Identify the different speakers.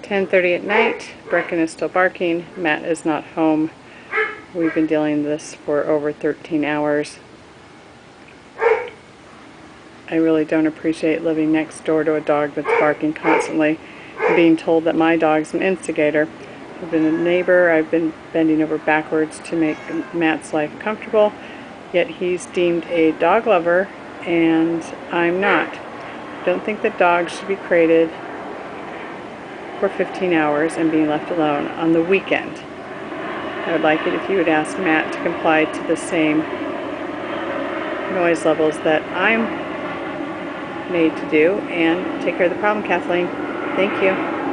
Speaker 1: 10:30 at night. Brecken is still barking. Matt is not home. We've been dealing with this for over 13 hours. I really don't appreciate living next door to a dog that's barking constantly and being told that my dog's an instigator. I've been a neighbor. I've been bending over backwards to make Matt's life comfortable, yet he's deemed a dog lover and I'm not. I don't think that dogs should be crated for 15 hours and being left alone on the weekend. I would like it if you would ask Matt to comply to the same noise levels that I'm made to do and take care of the problem, Kathleen. Thank you.